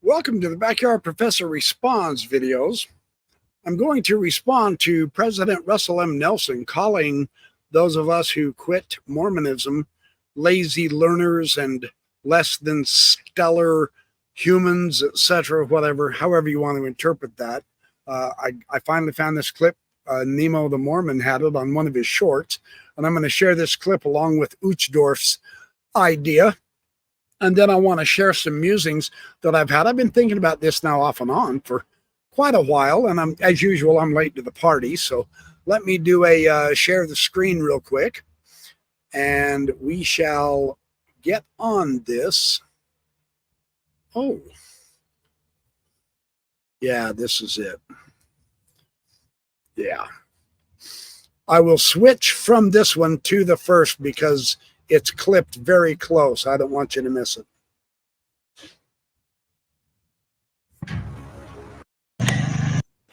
Welcome to the Backyard Professor Responds videos. I'm going to respond to President Russell M. Nelson calling those of us who quit Mormonism lazy learners and less than stellar humans, etc., whatever, however you want to interpret that. I finally found this clip. Nemo the Mormon had it on one of his shorts, and I'm going to share this clip along with Uchtdorf's idea. And then I want to share some musings that I've had. I've been thinking about this now off and on for quite a while, and as usual, I'm late to the party. So let me do a share the screen real quick, and we shall get on this. Oh, yeah, this is it. Yeah. I will switch from this one to the first because it's clipped very close. I don't want you to miss it.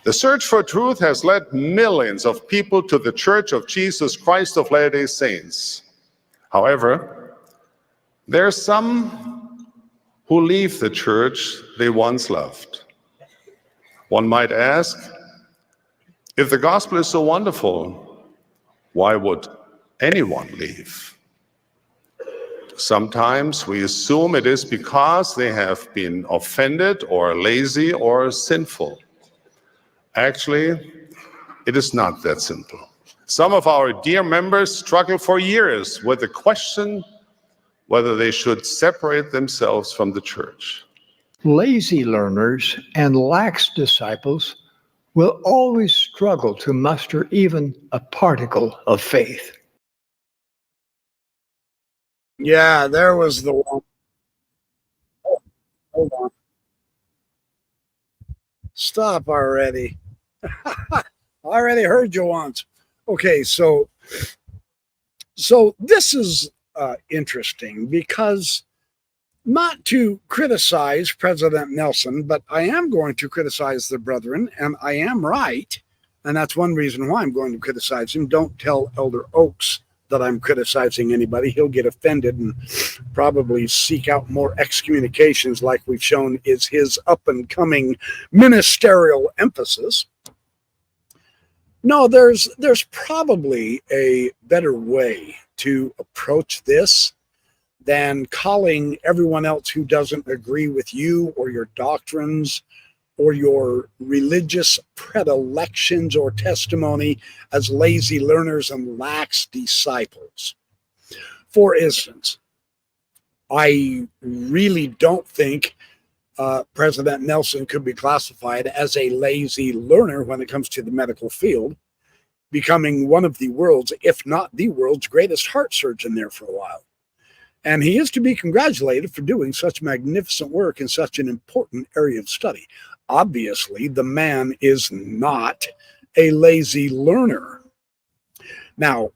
The search for truth has led millions of people to the Church of Jesus Christ of Latter-day Saints. However, there are some who leave the church they once loved. One might ask, if the gospel is so wonderful, why would anyone leave? Sometimes we assume it is because they have been offended or lazy or sinful. Actually, it is not that simple. Some of our dear members struggle for years with the question whether they should separate themselves from the church. Lazy learners and lax disciples will always struggle to muster even a particle of faith. Yeah, there was the one. Oh, hold on. Stop already. I already heard you once. Okay, so this is interesting because not to criticize President Nelson, but I am going to criticize the brethren, and I am right. And that's one reason why I'm going to criticize him. Don't tell Elder Oaks that I'm criticizing anybody. He'll get offended and probably seek out more excommunications like we've shown is his up-and-coming ministerial emphasis. No, there's probably a better way to approach this than calling everyone else who doesn't agree with you or your doctrines or your religious predilections or testimony as lazy learners and lax disciples. For instance, I really don't think President Nelson could be classified as a lazy learner when it comes to the medical field, becoming one of the world's, if not the world's, greatest heart surgeon there for a while. And he is to be congratulated for doing such magnificent work in such an important area of study. Obviously, the man is not a lazy learner. Now,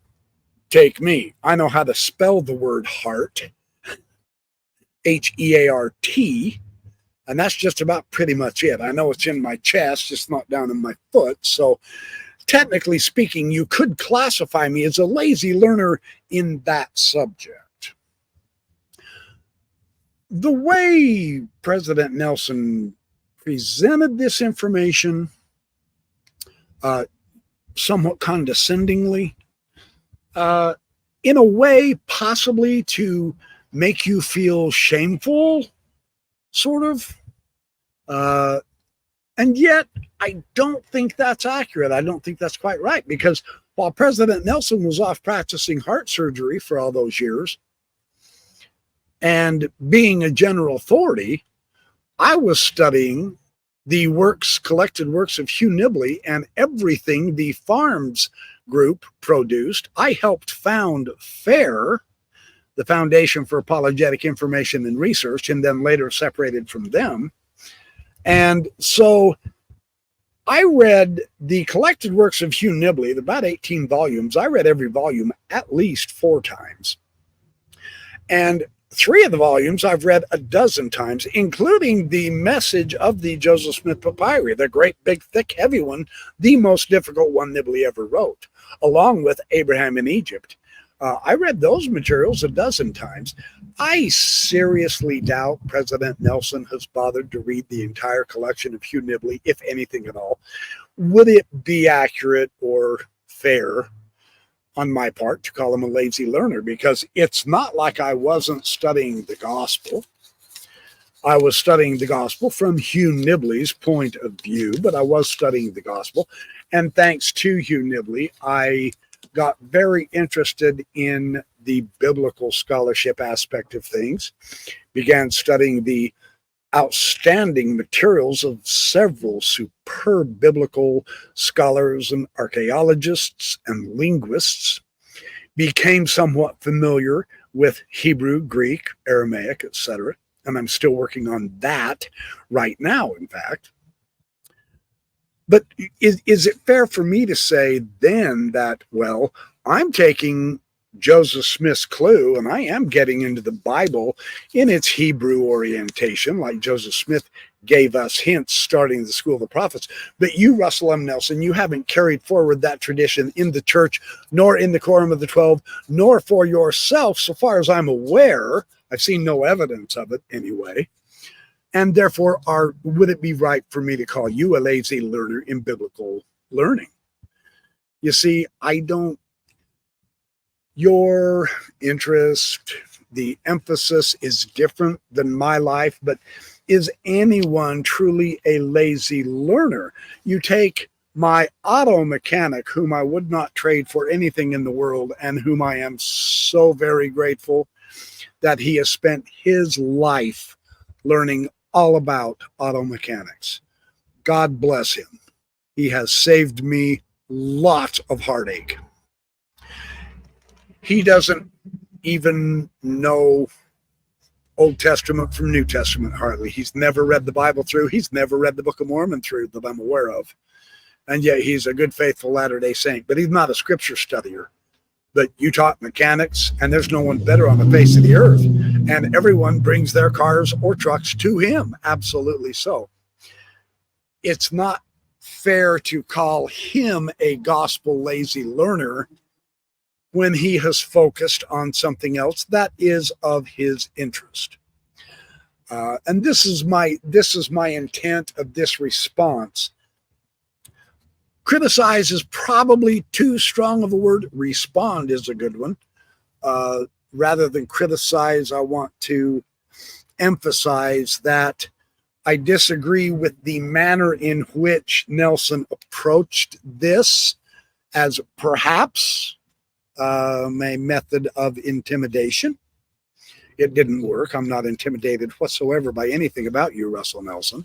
take me. I know how to spell the word heart, H-E-A-R-T, and that's just about pretty much it. I know it's in my chest, just not down in my foot. So technically speaking, you could classify me as a lazy learner in that subject. The way President Nelson presented this information somewhat condescendingly, in a way possibly to make you feel shameful, sort of. And yet, I don't think that's accurate. I don't think that's quite right, because while President Nelson was off practicing heart surgery for all those years and being a general authority, I was studying the collected works of Hugh Nibley and everything the Farms group produced. I helped found FAIR, the Foundation for Apologetic Information and Research, and then later separated from them. And so I read the collected works of Hugh Nibley, about 18 volumes. I read every volume at least 4 times. And 3 of the volumes I've read a dozen times, including the message of the Joseph Smith Papyri, the great, big, thick, heavy one, the most difficult one Nibley ever wrote, along with Abraham in Egypt. I read those materials a dozen times. I seriously doubt President Nelson has bothered to read the entire collection of Hugh Nibley, if anything at all. Would it be accurate or fair on my part to call him a lazy learner? Because it's not like I wasn't studying the gospel. I was studying the gospel from Hugh Nibley's point of view, but I was studying the gospel. And thanks to Hugh Nibley, I got very interested in the biblical scholarship aspect of things, began studying the outstanding materials of several superb biblical scholars and archaeologists and linguists, became somewhat familiar with Hebrew, Greek, Aramaic, etc. And I'm still working on that right now, in fact. But is it fair for me to say then that, well, I'm taking Joseph Smith's clue and I am getting into the Bible in its Hebrew orientation, like Joseph Smith gave us hints starting the School of the Prophets. But you, Russell M. Nelson, you haven't carried forward that tradition in the church, nor in the Quorum of the 12, nor for yourself, so far as I'm aware. I've seen no evidence of it anyway. And therefore, would it be right for me to call you a lazy learner in biblical learning? You see, your interest, the emphasis is different than my life, but is anyone truly a lazy learner? You take my auto mechanic, whom I would not trade for anything in the world, and whom I am so very grateful that he has spent his life learning all about auto mechanics. God bless him. He has saved me lots of heartache. He doesn't even know Old Testament from New Testament hardly. He's never read the Bible through. He's never read the Book of Mormon through that I'm aware of. And yet he's a good, faithful Latter-day Saint. But he's not a scripture studier. But you taught mechanics, and there's no one better on the face of the earth. And everyone brings their cars or trucks to him. Absolutely so. It's not fair to call him a gospel lazy learner when he has focused on something else that is of his interest. And this is my intent of this response. Criticize is probably too strong of a word. Respond is a good one. Rather than criticize, I want to emphasize that I disagree with the manner in which Nelson approached this as perhaps a method of intimidation. It didn't work. I'm not intimidated whatsoever by anything about you, Russell Nelson.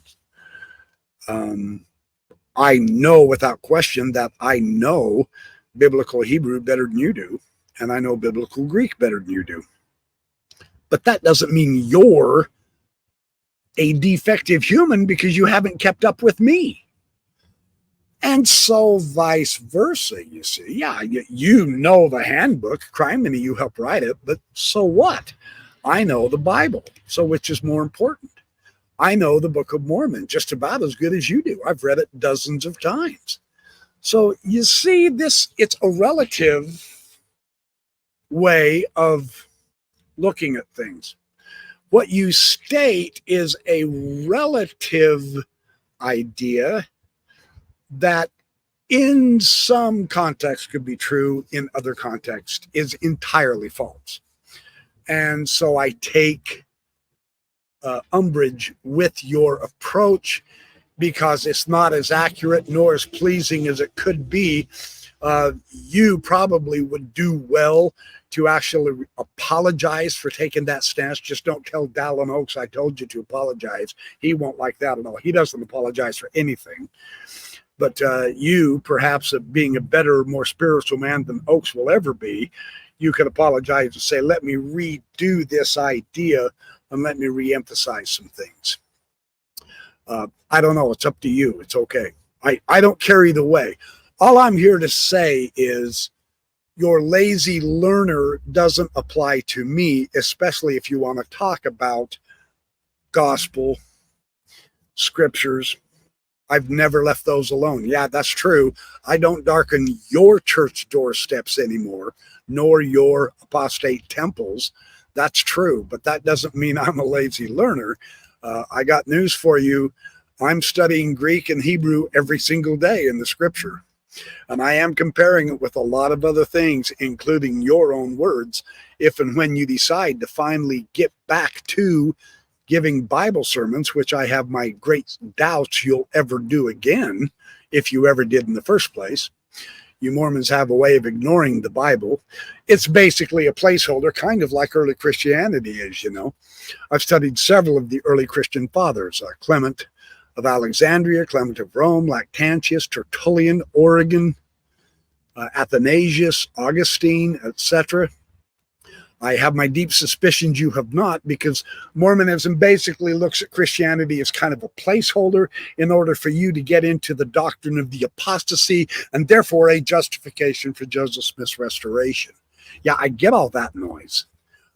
I know without question that I know biblical Hebrew better than you do, and I know biblical Greek better than you do. But that doesn't mean you're a defective human because you haven't kept up with me. And so vice versa, you see. Yeah, you know the handbook. Criminy, you helped write it, but so what? I know the Bible. So which is more important? I know the Book of Mormon just about as good as you do. I've read it dozens of times. So you see, it's a relative way of looking at things. What you state is a relative idea that in some context could be true, in other context is entirely false. And so I take umbrage with your approach because it's not as accurate nor as pleasing as it could be. You probably would do well to actually apologize for taking that stance. Just don't tell Dallin Oaks I told you to apologize. He won't like that at all. He doesn't apologize for anything. But you, perhaps being a better, more spiritual man than Oaks will ever be, you could apologize and say, let me redo this idea and let me reemphasize some things. I don't know. It's up to you. It's okay. I don't care either way. All I'm here to say is your lazy learner doesn't apply to me, especially if you want to talk about gospel, scriptures, I've never left those alone. Yeah, that's true. I don't darken your church doorsteps anymore, nor your apostate temples. That's true, but that doesn't mean I'm a lazy learner. I got news for you. I'm studying Greek and Hebrew every single day in the scripture. And I am comparing it with a lot of other things, including your own words, if and when you decide to finally get back to giving Bible sermons, which I have my great doubts you'll ever do again, if you ever did in the first place. You Mormons have a way of ignoring the Bible. It's basically a placeholder, kind of like early Christianity is, you know. I've studied several of the early Christian fathers, Clement of Alexandria, Clement of Rome, Lactantius, Tertullian, Origen, Athanasius, Augustine, etc. I have my deep suspicions you have not, because Mormonism basically looks at Christianity as kind of a placeholder in order for you to get into the doctrine of the apostasy and therefore a justification for Joseph Smith's restoration. Yeah, I get all that noise.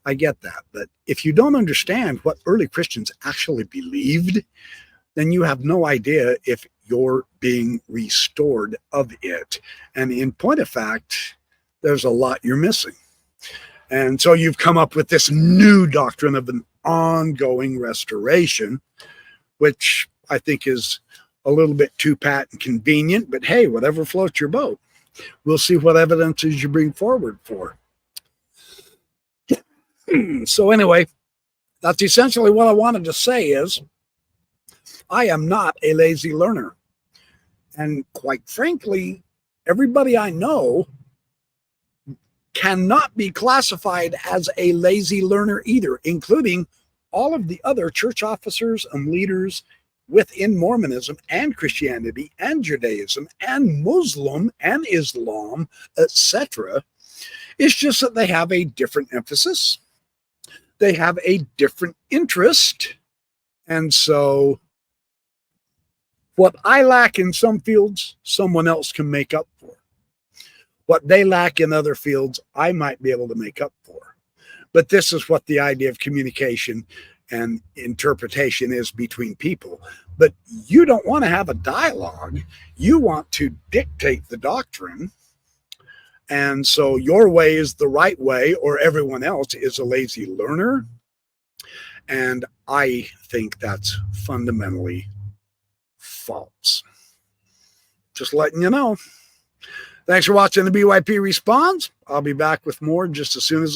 I get that. But if you don't understand what early Christians actually believed, then you have no idea if you're being restored of it. And in point of fact, there's a lot you're missing. And so you've come up with this new doctrine of an ongoing restoration, which I think is a little bit too pat and convenient, but hey, whatever floats your boat. We'll see what evidences you bring forward for. So anyway, that's essentially what I wanted to say is, I am not a lazy learner. And quite frankly, everybody I know cannot be classified as a lazy learner either, including all of the other church officers and leaders within Mormonism and Christianity and Judaism and Muslim and Islam, etc. It's just that they have a different emphasis. They have a different interest. And so what I lack in some fields, someone else can make up for. What they lack in other fields, I might be able to make up for. But this is what the idea of communication and interpretation is between people. But you don't want to have a dialogue. You want to dictate the doctrine. And so your way is the right way, or everyone else is a lazy learner. And I think that's fundamentally false. Just letting you know. Thanks for watching the BYP Responds. I'll be back with more just as soon as I can.